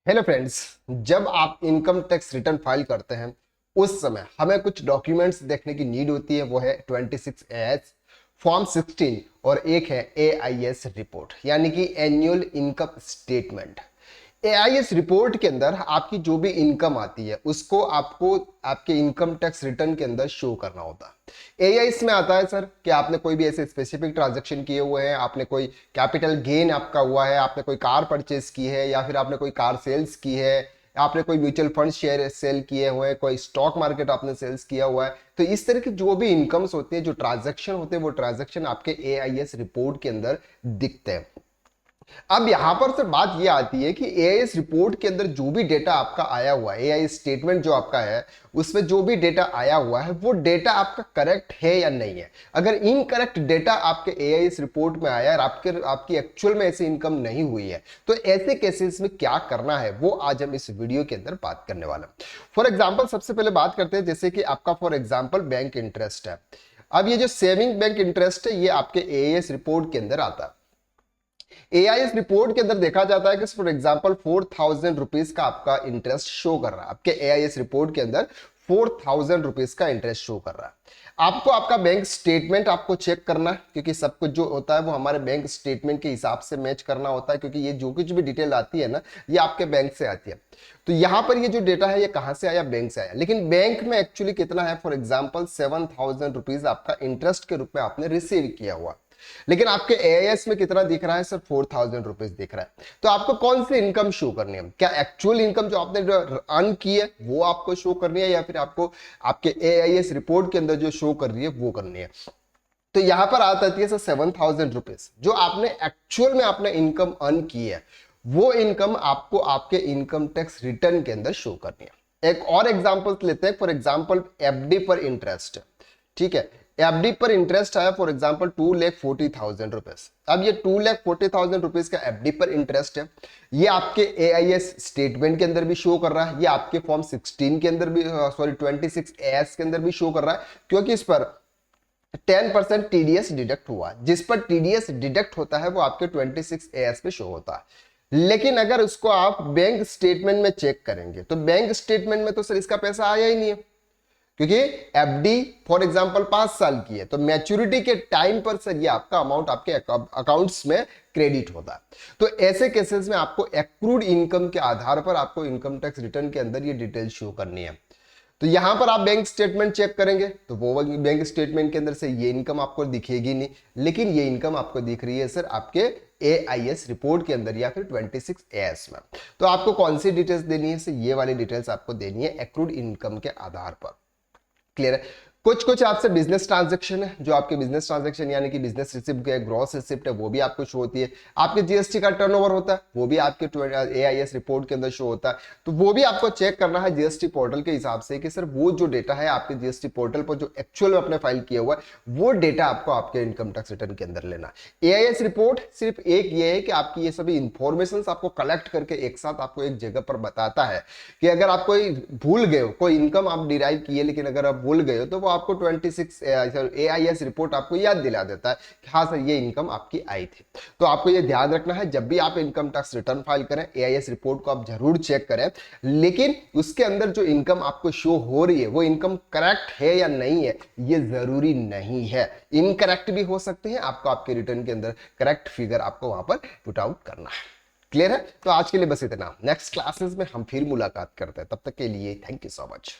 Hello friends. जब आप income tax return file करते हैं उस समय हमें कुछ डॉक्यूमेंट्स देखने की नीड होती है। वो है 26AS, फॉर्म 16 और एक है AIS रिपोर्ट यानी कि annual income statement. AIS report के अंदर आपकी जो भी इनकम आती है उसको आपको आपके इनकम टैक्स रिटर्न के अंदर शो करना होता है। AIS में आता है सर कि आपने कोई भी ऐसे स्पेसिफिक ट्रांजैक्शन किए हुए हैं, आपने कोई कैपिटल गेन आपका हुआ है, आपने कोई कार परचेज की है या फिर आपने कोई कार सेल्स की है, आपने कोई म्यूचुअल फंड शेयर सेल किए हुए हैं, कोई स्टॉक मार्केट आपने सेल्स किया हुआ है। तो इस तरह की जो भी इनकम्स होती है, जो ट्रांजैक्शन होते हैं, वो ट्रांजैक्शन आपके AIS रिपोर्ट के अंदर दिखते हैं। अब यहां पर से बात यह आती है कि एआईएस रिपोर्ट के अंदर जो भी डेटा आपका आया हुआ है, एआईएस स्टेटमेंट जो आपका है उसमें जो भी डेटा आया हुआ है वो डेटा आपका करेक्ट है या नहीं है। अगर इनकरेक्ट डेटा आपके एआईएस रिपोर्ट में आया और आपकी एक्चुअल में ऐसी इनकम नहीं हुई है तो ऐसे केसेस में क्या करना है वो आज हम इस वीडियो के अंदर बात करने वाले हैं। फॉर एग्जाम्पल सबसे पहले बात करते हैं, जैसे कि आपका फॉर एग्जाम्पल बैंक इंटरेस्ट है। अब ये जो सेविंग बैंक इंटरेस्ट है ये आपके एआईएस रिपोर्ट के अंदर आता है। एआईएस रिपोर्ट के अंदर देखा जाता है कि फॉर एग्जांपल 4000 रुपीज का आपका इंटरेस्ट शो कर रहा है। आपके एआईएस रिपोर्ट के अंदर 4000 रुपीज का इंटरेस्ट शो कर रहा है। आपको आपका बैंक स्टेटमेंट आपको चेक करना है, क्योंकि सब कुछ जो होता है वो हमारे बैंक स्टेटमेंट के हिसाब से मैच करना होता है, क्योंकि ये जो कुछ भी डिटेल आती है ना ये आपके बैंक से आती है। तो यहां पर ये जो डेटा है ये कहां से आया? बैंक से आया। लेकिन बैंक में एक्चुअली कितना है? फॉर एग्जाम्पल 7000 रुपीज आपका इंटरेस्ट के रूप में आपने रिसीव किया हुआ, लेकिन आपके एआईएस में कितना दिख रहा है सर? 4000 रुपीज दिख रहा है। तो आपको कौन सी इनकम शो करनी है? क्या एक्चुअल इनकम जो आपने अर्न की है वो आपको शो करनी है या फिर आपको आपके एआईएस रिपोर्ट के अंदर जो शो कर रही है वो करनी है? तो यहां पर आती है सर 7000 रुपीज जो आपने एक्चुअल में आपने इनकम अर्न की है, वो इनकम आपको आपके इनकम टैक्स रिटर्न के अंदर शो करनी है। एक और एग्जांपल लेते हैं। फॉर एग्जांपल एफडी पर इंटरेस्ट, ठीक है, एफडी पर इंटरेस्ट आया फॉर एग्जांपल 2,40,000 रुपीज। अब ये 2,40,000 रुपीज का एफडी पर इंटरेस्ट है, ये आपके एआईएस स्टेटमेंट के अंदर भी शो कर रहा है, ये आपके फॉर्म 16 के अंदर भी सॉरी 26AS के अंदर भी शो कर रहा है, क्योंकि इस पर 10% टीडीएस डिडक्ट हुआ। जिस पर टीडीएस डिडक्ट होता है वो आपके 26AS पे शो होता है। लेकिन अगर उसको आप बैंक स्टेटमेंट में चेक करेंगे तो बैंक स्टेटमेंट में तो सर इसका पैसा आया ही नहीं है, क्योंकि एफडी फॉर एग्जांपल 5 साल की है, तो मैच्योरिटी के टाइम पर सर ये आपका अमाउंट आपके अकाउंट्स में क्रेडिट होता है। तो ऐसे केसेस में आपको एक्रूड इनकम के आधार पर आपको इनकम टैक्स रिटर्न के अंदर ये डिटेल शो करनी है। तो यहां पर आप बैंक स्टेटमेंट चेक करेंगे तो वो बैंक स्टेटमेंट के अंदर से ये इनकम आपको दिखेगी नहीं, लेकिन ये इनकम आपको दिख रही है सर आपके एआईएस रिपोर्ट के अंदर या फिर 26AS में। तो आपको कौन सी डिटेल्स देनी है? ये वाली डिटेल्स आपको देनी है एक्रूड इनकम के आधार पर। क्लियर है? कुछ कुछ आपसे बिजनेस ट्रांजैक्शन है, जो आपके बिजनेस ट्रांजैक्शन यानी कि बिजनेस रिसिप्ट है, ग्रॉस रिसिप्ट है, वो भी आपको शो होती है। आपके जीएसटी का टर्नओवर होता है वो भी आपके एआईएस रिपोर्ट के अंदर शो होता है। तो वो भी आपको चेक करना है जीएसटी पोर्टल के हिसाब से कि सर वो जो डेटा है आपके जीएसटी पोर्टल पर जो एक्चुअल में अपने फाइल किया हुआ है वो डेटा आपको आपके इनकम टैक्स रिटर्न के अंदर लेना है। एआईएस रिपोर्ट सिर्फ एक ये है कि आपकी ये सभी इंफॉर्मेशन आपको कलेक्ट करके एक साथ आपको एक जगह पर बताता है कि अगर आप कोई भूल गए हो, कोई इनकम आप डिराइव किए लेकिन अगर आप भूल गए हो तो वो आपको 26 एआईएस रिपोर्ट आपको याद दिला देता है कि हाँ सर ये इनकम आपकी आई थी। तो आपको ये ध्यान रखना है जब भी आप इनकम टैक्स रिटर्न फाइल करें एआईएस रिपोर्ट को आप जरूर चेक करें, लेकिन उसके अंदर जो इनकम आपको शो हो रही है वो इनकम करेक्ट है या नहीं है ये जरूरी नहीं है। इनकरेक्ट भी हो सकते हैं, आपको आपके रिटर्न के अंदर करेक्ट फिगर आपको वहां पर पुट आउट करना है। क्लियर है? तो आज के लिए बस इतना। नेक्स्ट क्लासेस में हम फिर मुलाकात करते हैं, तब तक के लिए थैंक यू सो मच।